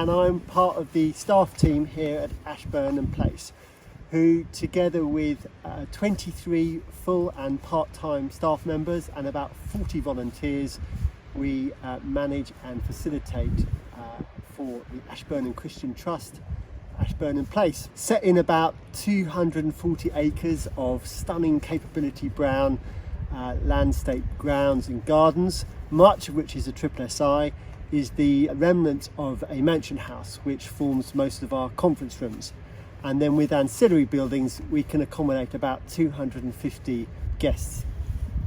and I'm part of the staff team here at Ashburnham Place, who together with 23 full and part-time staff members and about 40 volunteers, we manage and facilitate for the Ashburnham Christian Trust, Ashburnham Place, set in about 240 acres of stunning capability brown landscape grounds and gardens, much of which is a triple SI, is the remnant of a mansion house which forms most of our conference rooms. And then with ancillary buildings we can accommodate about 250 guests.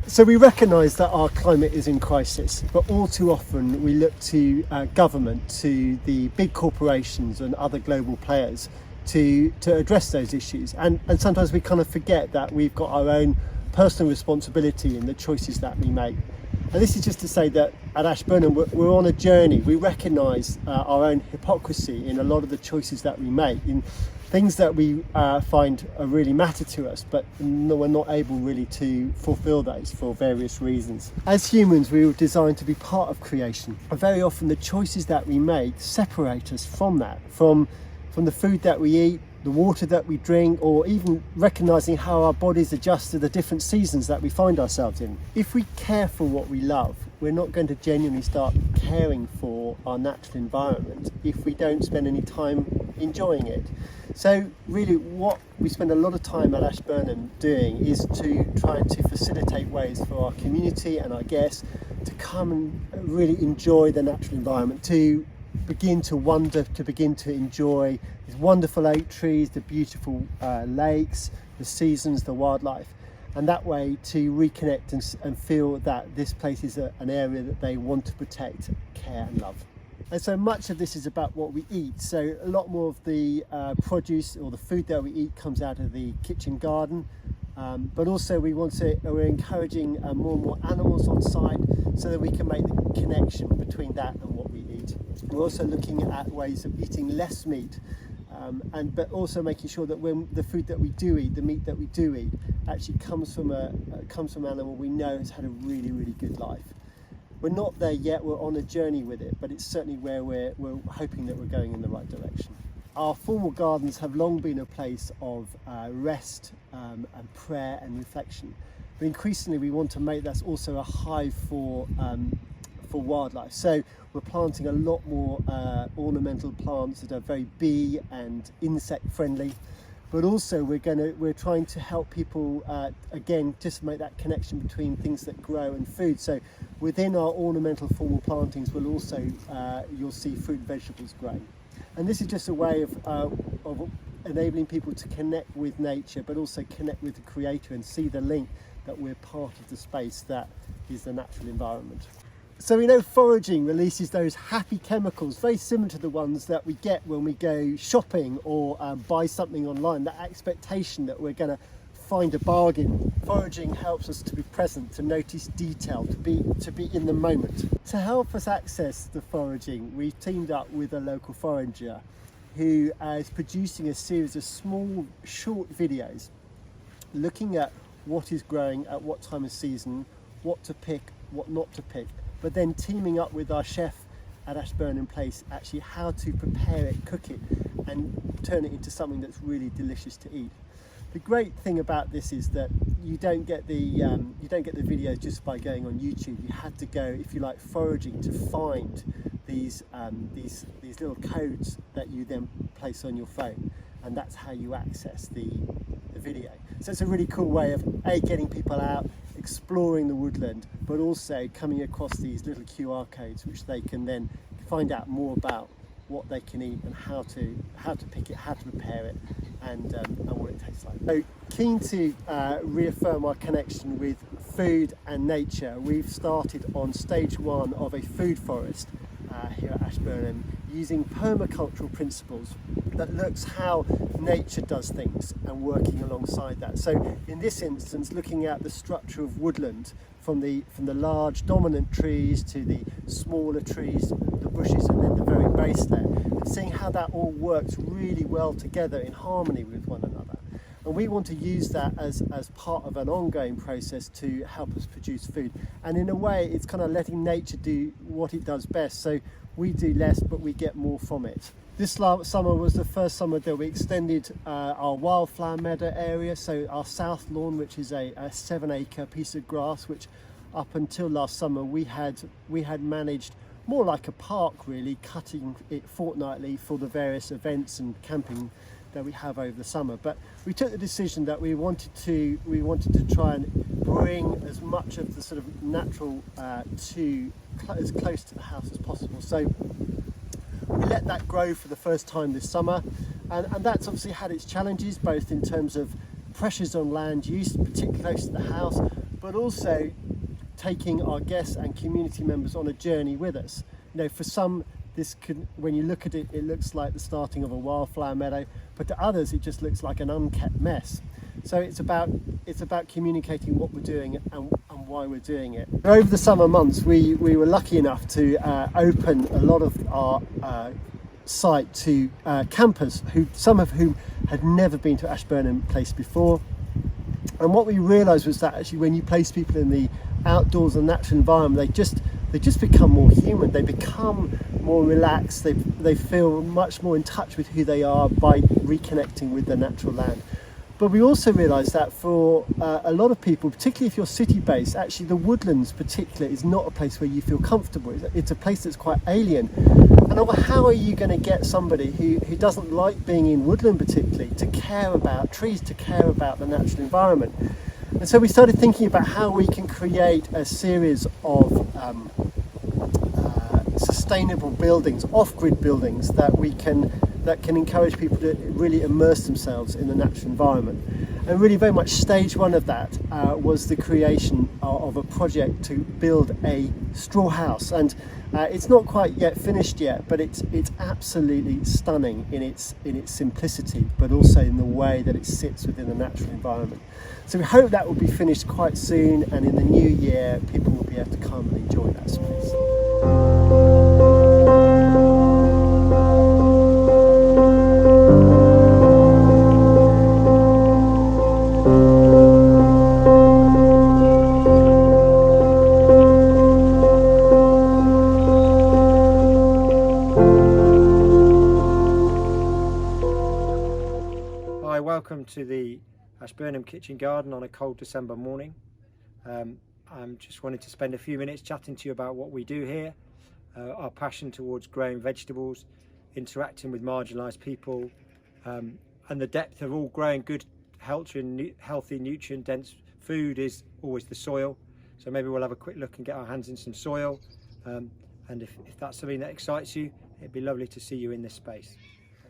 So we recognise that our climate is in crisis, but all too often we look to government, to the big corporations and other global players to address those issues. And sometimes we kind of forget that we've got our own personal responsibility in the choices that we make. And this is just to say that at Ashburnham we're on a journey. We recognise our own hypocrisy in a lot of the choices that we make, in things that we find really matter to us, but we're not able really to fulfil those for various reasons. As humans, we were designed to be part of creation, and very often the choices that we make separate us from that, from the food that we eat, the water that we drink, or even recognising how our bodies adjust to the different seasons that we find ourselves in. If we care for what we love, we're not going to genuinely start caring for our natural environment if we don't spend any time enjoying it. So really what we spend a lot of time at Ashburnham doing is to try to facilitate ways for our community and our guests to come and really enjoy the natural environment, to begin to wander, to begin to enjoy these wonderful oak trees, the beautiful lakes, the seasons, the wildlife, and that way to reconnect and feel that this place is an area that they want to protect, care and love. And so much of this is about what we eat. So a lot more of the produce or the food that we eat comes out of the kitchen garden, but also we're encouraging more and more animals on site so that we can make the connection between that and what we eat. We're also looking at ways of eating less meat, but also making sure that when the food that we do eat, the meat that we do eat, actually comes from an animal we know has had a really, really good life. We're not there yet, we're on a journey with it, but it's certainly where we're hoping that we're going in the right direction. Our formal gardens have long been a place of rest and prayer and reflection, but increasingly we want to make that also a hive for wildlife. So we're planting a lot more ornamental plants that are very bee and insect friendly, but also we're trying to help people again just make that connection between things that grow and food. So within our ornamental formal plantings will also you'll see fruit and vegetables growing, and this is just a way of enabling people to connect with nature but also connect with the creator and see the link that we're part of the space that is the natural environment. So we know foraging releases those happy chemicals, very similar to the ones that we get when we go shopping or buy something online, that expectation that we're going to find a bargain. Foraging helps us to be present, to notice detail, to be in the moment. To help us access the foraging, we've teamed up with a local forager who is producing a series of small, short videos looking at what is growing at what time of season, what to pick, what not to pick, but then teaming up with our chef at Ashburnham Place, actually how to prepare it, cook it, and turn it into something that's really delicious to eat. The great thing about this is that you don't get the videos just by going on YouTube. You had to go, if you like, foraging to find these little codes that you then place on your phone, and that's how you access the video. So it's a really cool way of getting people out, exploring the woodland, but also coming across these little QR codes which they can then find out more about what they can eat and how to pick it, how to prepare it, and what it tastes like. So keen to reaffirm our connection with food and nature. We've started on stage 1 of a food forest here at Ashburnham, using permacultural principles that looks how nature does things and working alongside that. So in this instance, looking at the structure of woodland from the large dominant trees to the smaller trees, the bushes, and then the very base there, and seeing how that all works really well together in harmony with one another. And we want to use that as part of an ongoing process to help us produce food. And in a way, it's kind of letting nature do what it does best. So we do less, but we get more from it. This summer was the first summer that we extended our wildflower meadow area, so our south lawn, which is a 7-acre piece of grass, which up until last summer we had managed more like a park, really, cutting it fortnightly for the various events and camping that we have over the summer. But we took the decision that we wanted to try and bring as much of the sort of natural as close to the house as possible. So we let that grow for the first time this summer, and that's obviously had its challenges, both in terms of pressures on land use, particularly close to the house, but also taking our guests and community members on a journey with us. You know, for some, this could, when you look at it, it looks like the starting of a wildflower meadow, but to others it just looks like an unkept mess. So it's about communicating what we're doing and why we're doing it. Over the summer months, we were lucky enough to open a lot of our site to campers, some of whom had never been to Ashburnham Place before. And what we realised was that actually when you place people in the outdoors and natural environment, they just become more human. They become more relaxed. They feel much more in touch with who they are by reconnecting with the natural land. But we also realised that for a lot of people, particularly if you're city based, actually the woodlands particularly is not a place where you feel comfortable. It's a place that's quite alien. And how are you going to get somebody who doesn't like being in woodland particularly to care about trees, to care about the natural environment? And so we started thinking about how we can create a series of sustainable buildings, off-grid buildings that can encourage people to really immerse themselves in the natural environment. And really very much stage one of that was the creation of a project to build a straw house. And it's not quite yet finished yet, but it's absolutely stunning in its simplicity, but also in the way that it sits within the natural environment. So we hope that will be finished quite soon, and in the new year people will be able to come and enjoy that space. Welcome to the Ashburnham kitchen garden on a cold December morning. I'm just wanting to spend a few minutes chatting to you about what we do here, our passion towards growing vegetables, interacting with marginalised people, and the depth of all growing good, healthy, nutrient-dense food is always the soil. So maybe we'll have a quick look and get our hands in some soil. And if that's something that excites you, it'd be lovely to see you in this space.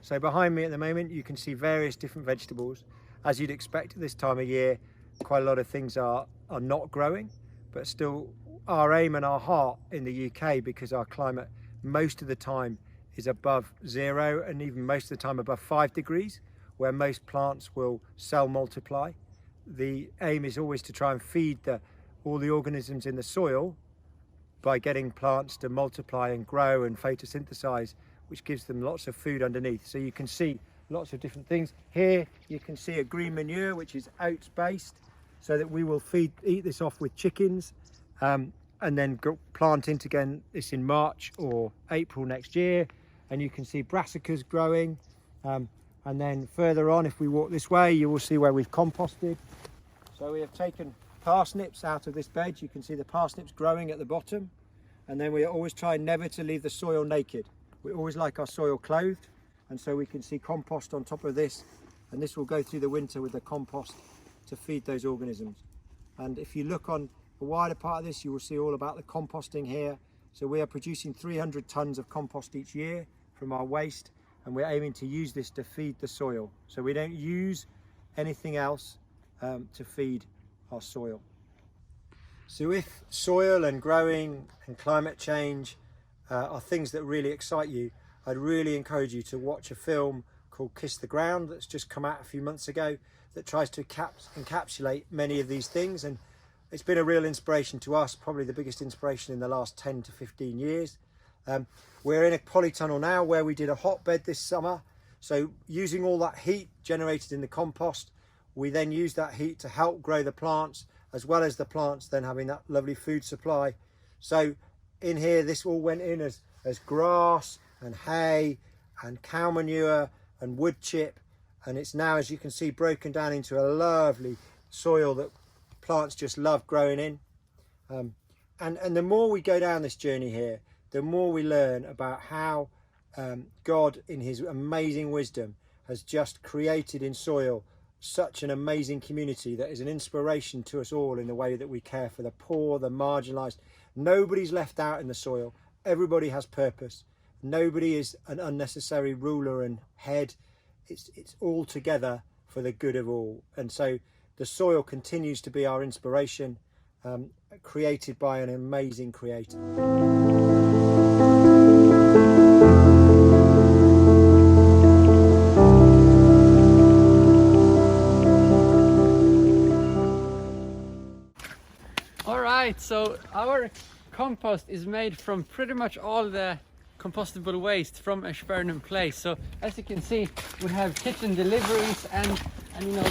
So behind me at the moment you can see various different vegetables. As you'd expect at this time of year, quite a lot of things are not growing, but still our aim and our heart in the UK, because our climate most of the time is above 0 and even most of the time above 5 degrees, where most plants will cell multiply. The aim is always to try and feed all the organisms in the soil by getting plants to multiply and grow and photosynthesize, which gives them lots of food underneath. So you can see lots of different things. Here you can see a green manure, which is oats based, so that we will eat this off with chickens, and then plant into again this in March or April next year. And you can see brassicas growing, and then further on, if we walk this way, you will see where we've composted. So we have taken parsnips out of this bed. You can see the parsnips growing at the bottom, and then we always try never to leave the soil naked. We always like our soil clothed, and so we can see compost on top of this, and this will go through the winter with the compost to feed those organisms. And if you look on the wider part of this, you will see all about the composting here. So we are producing 300 tons of compost each year from our waste, and we're aiming to use this to feed the soil. So we don't use anything else to feed our soil. So if soil and growing and climate change are things that really excite you, I'd really encourage you to watch a film called Kiss the Ground that's just come out a few months ago, that tries to encapsulate many of these things. And it's been a real inspiration to us, probably the biggest inspiration in the last 10 to 15 years. We're in a polytunnel now where we did a hotbed this summer. So using all that heat generated in the compost, we then use that heat to help grow the plants, as well as the plants then having that lovely food supply. So in here, this all went in as There's grass and hay and cow manure and wood chip, and it's now, as you can see, broken down into a lovely soil that plants just love growing in. And the more we go down this journey here, the more we learn about how God, in his amazing wisdom, has just created in soil such an amazing community that is an inspiration to us all in the way that we care for the poor, the marginalised. Nobody's left out in the soil. Everybody has purpose. Nobody is an unnecessary ruler and head. It's all together for the good of all. And so the soil continues to be our inspiration, created by an amazing creator. Alright, so our compost is made from pretty much all the compostable waste from Ashburnham Place. So as you can see, we have kitchen deliveries and you know,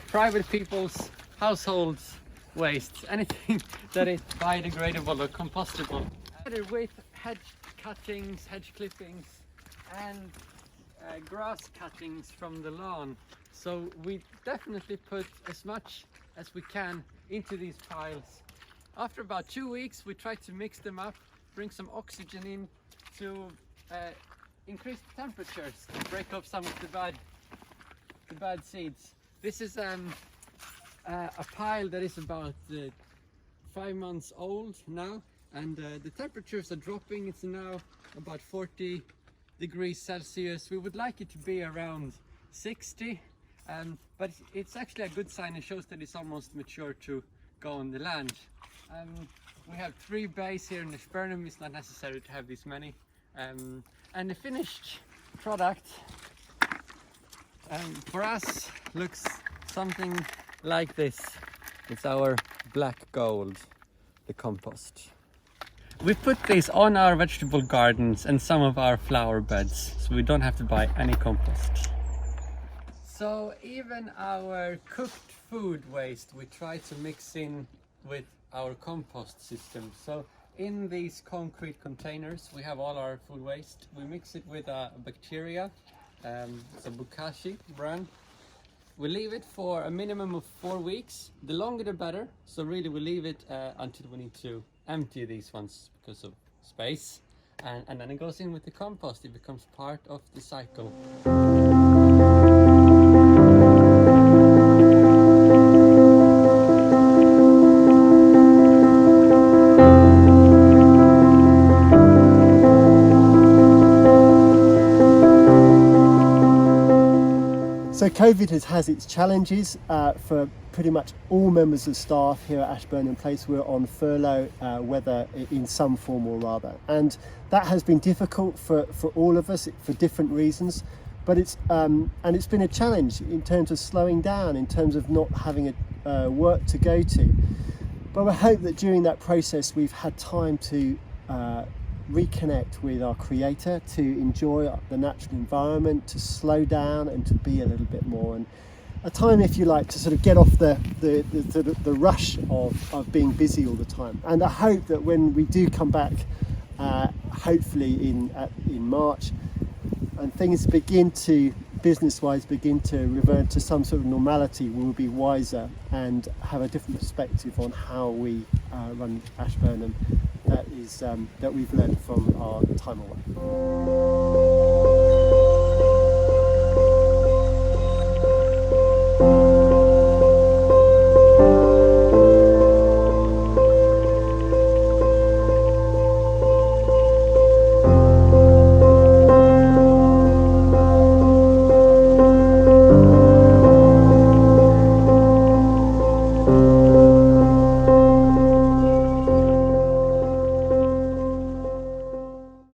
private people's households waste, anything that is biodegradable or compostable. Added with hedge cuttings, hedge clippings and grass cuttings from the lawn. So we definitely put as much as we can into these piles. After about 2 weeks we try to mix them up, bring some oxygen in to increase the temperatures, to break up some of the bad seeds. This is a pile that is about 5 months old now, and the temperatures are dropping. It's now about 40 degrees Celsius. We would like it to be around 60, but it's actually a good sign. It shows that it's almost mature to go on the land. We have 3 bays here in Ashburnham. It's not necessary to have this many. And the finished product for us looks something like this. It's our black gold, the compost. We put this on our vegetable gardens and some of our flower beds, so we don't have to buy any compost. So even our cooked food waste we try to mix in with our compost system. So in these concrete containers we have all our food waste. We mix it with a bacteria, it's a Bokashi brand. We leave it for a minimum of 4 weeks. The longer the better, so really we leave it until we need to empty these ones because of space, and then it goes in with the compost. It becomes part of the cycle. So COVID has its challenges for pretty much all members of staff here at Ashburnham Place. We're on furlough, whether in some form or other, and that has been difficult for all of us for different reasons. But it's been a challenge in terms of slowing down, in terms of not having a work to go to. But we hope that during that process we've had time to reconnect with our creator, to enjoy the natural environment, to slow down and to be a little bit more, and a time, if you like, to sort of get off the rush of being busy all the time. And I hope that when we do come back, hopefully in March, and things begin to, business-wise, begin to revert to some sort of normality, we will be wiser and have a different perspective on how we run Ashburnham. That we've learned from our time away.